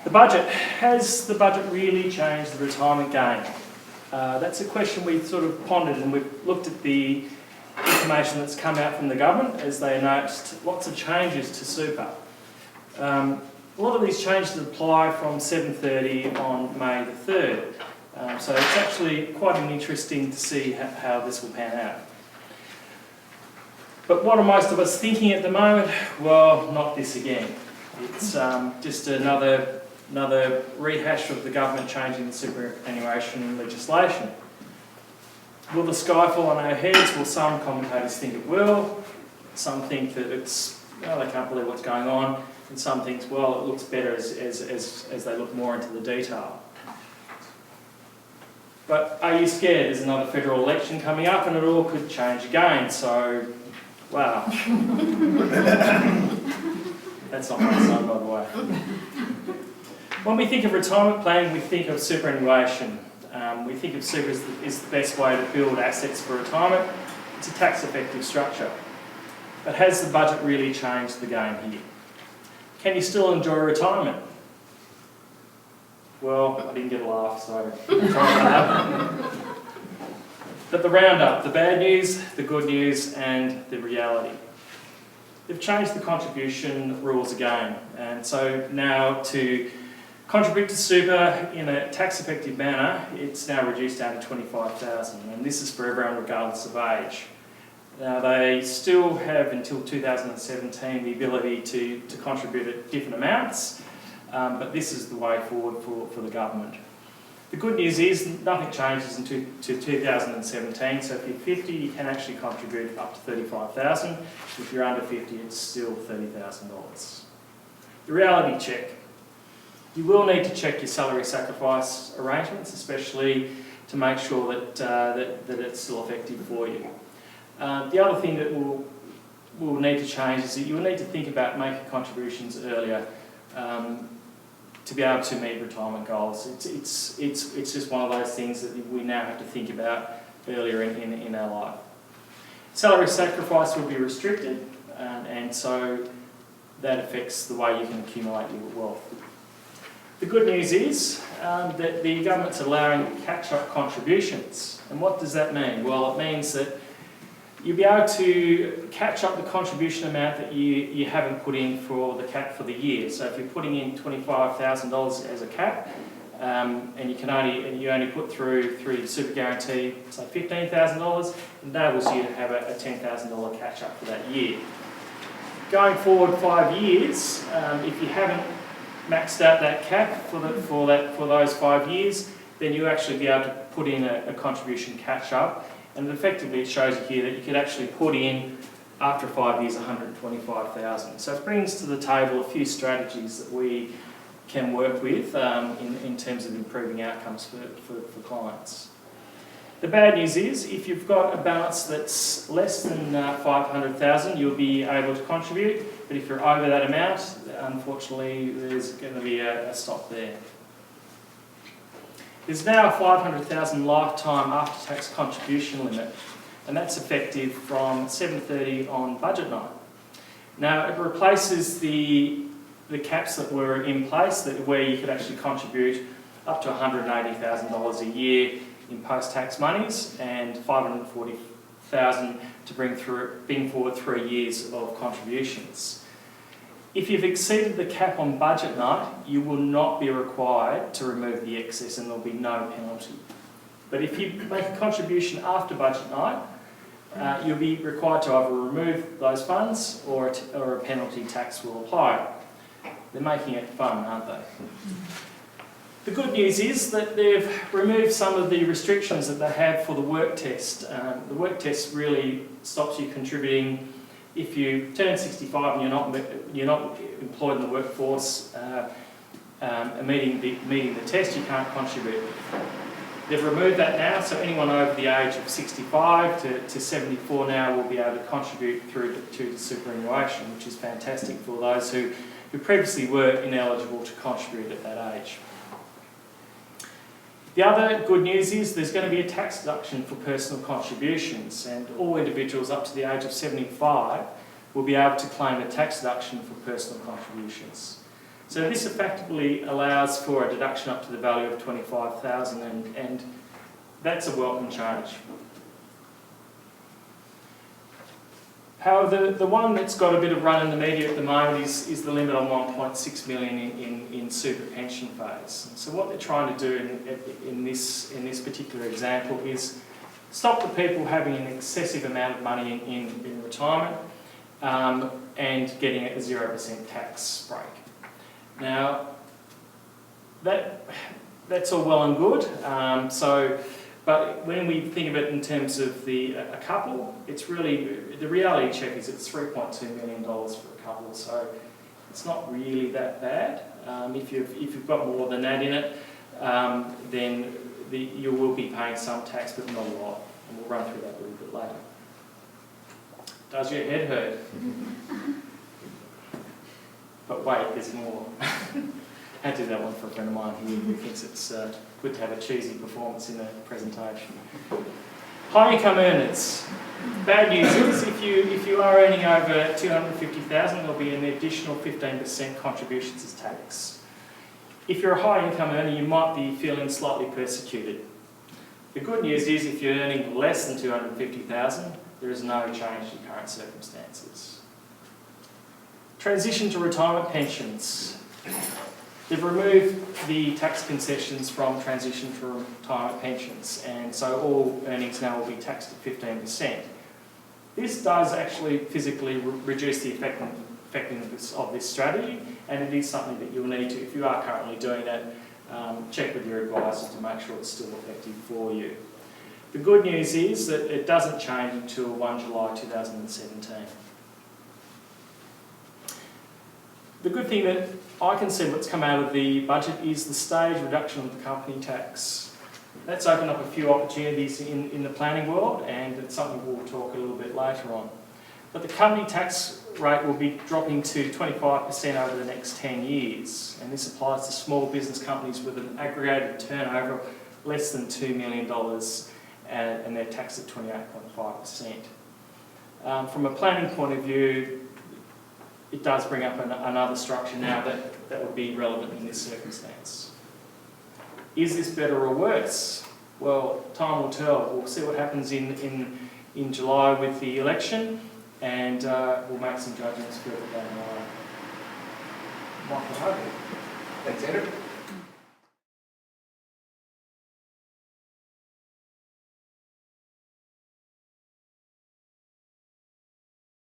The budget. Has the budget really changed the retirement game? That's a question we've sort of pondered, and we've looked at the information that's come out from the government as they announced lots of changes to super. A lot of these changes apply from 7:30 on May the 3rd. So it's actually quite interesting to see how this will pan out. But what are most of us thinking at the moment? Well, not this again. It's just another rehash of the government changing the superannuation legislation. Will the sky fall on our heads? Well, some commentators think it will. Some think that they can't believe what's going on. And some think, well, it looks better as they look more into the detail. But are you scared? There's another federal election coming up and it all could change again. So, wow. That's not my son, by the way. When we think of retirement planning, we think of superannuation. We think of super as the best way to build assets for retirement. It's a tax-effective structure. But has the budget really changed the game here? Can you still enjoy retirement? Well, I didn't get a laugh, so I'm trying. But the roundup, the bad news, the good news, and the reality. They've changed the contribution rules again, and so now to contribute to super in a tax-effective manner, it's now reduced down to $25,000, and this is for everyone regardless of age. Now they still have until 2017 the ability to contribute at different amounts, but this is the way forward for the government. The good news is nothing changes to 2017, so if you're 50 you can actually contribute up to $35,000. If you're under 50 it's still $30,000. The reality check. You will need to check your salary sacrifice arrangements, especially to make sure that it's still effective for you. The other thing that will need to change is that you will need to think about making contributions earlier to be able to meet retirement goals. It's just one of those things that we now have to think about earlier in our life. Salary sacrifice will be restricted, and so that affects the way you can accumulate your wealth. The good news is that the government's allowing catch-up contributions. And what does that mean? Well, it means that you'll be able to catch up the contribution amount that you haven't put in for the cap for the year. So if you're putting in $25,000 as a cap, and you only put through the super guarantee, say $15,000, it enables you to have a $10,000 catch-up for that year. Going forward 5 years, if you haven't maxed out that cap for those 5 years, then you'll actually be able to put in a contribution catch-up. And effectively it shows you here that you could actually put in, after 5 years, $125,000. So it brings to the table a few strategies that we can work with in terms of improving outcomes for clients. The bad news is, if you've got a balance that's less than $500,000, you'll be able to contribute, but if you're over that amount, unfortunately there's going to be a stop there. There's now a $500,000 lifetime after-tax contribution limit, and that's effective from 7:30 on budget night. Now it replaces the caps that were in place where you could actually contribute up to $180,000 a year in post-tax monies and $540,000 to bring forward 3 years of contributions. If you've exceeded the cap on budget night, you will not be required to remove the excess and there'll be no penalty. But if you make a contribution after budget night, you'll be required to either remove those funds or a penalty tax will apply. They're making it fun, aren't they? The good news is that they've removed some of the restrictions that they have for the work test. The work test really stops you contributing if you turn 65 and you're not employed in the workforce, meeting the test, you can't contribute. They've removed that now, so anyone over the age of 65 to 74 now will be able to contribute through to the superannuation, which is fantastic for those who previously were ineligible to contribute at that age. The other good news is there's going to be a tax deduction for personal contributions, and all individuals up to the age of 75 will be able to claim a tax deduction for personal contributions. So this effectively allows for a deduction up to the value of $25,000, and that's a welcome change. However, the one that's got a bit of run in the media at the moment is the limit on 1.6 million in super pension phase. So what they're trying to do in this particular example is stop the people having an excessive amount of money in retirement and getting a 0% tax break. Now, that's all well and good. But when we think of it in terms of a couple, it's really, the reality check is it's $3.2 million for a couple, so it's not really that bad. If you've got more than that in it, then you will be paying some tax, but not a lot. And we'll run through that a little bit later. Does your head hurt? But wait, there's more. I did that one for a friend of mine who thinks it's good to have a cheesy performance in a presentation. High income earners. Bad news is if you are earning over $250,000, there'll be an additional 15% contributions as tax. If you're a high income earner, you might be feeling slightly persecuted. The good news is if you're earning less than $250,000, there is no change in current circumstances. Transition to retirement pensions. They've removed the tax concessions from transition to retirement pensions, and so all earnings now will be taxed at 15%. This does actually physically reduce the effectiveness of this strategy, and it is something that you'll need to, if you are currently doing that, check with your advisors to make sure it's still effective for you. The good news is that it doesn't change until 1 July 2017. The good thing that I can see what's come out of the budget is the stage reduction of the company tax. That's opened up a few opportunities in the planning world, and it's something we'll talk a little bit later on. But the company tax rate will be dropping to 25% over the next 10 years, and this applies to small business companies with an aggregated turnover of less than $2 million, and they're taxed at 28.5%. From a planning point of view, it does bring up another structure now that would be relevant in this circumstance. Is this better or worse? Well, time will tell. We'll see what happens in July with the election, and we'll make some judgments further down the line. Michael Hogan. Thanks, Andrew.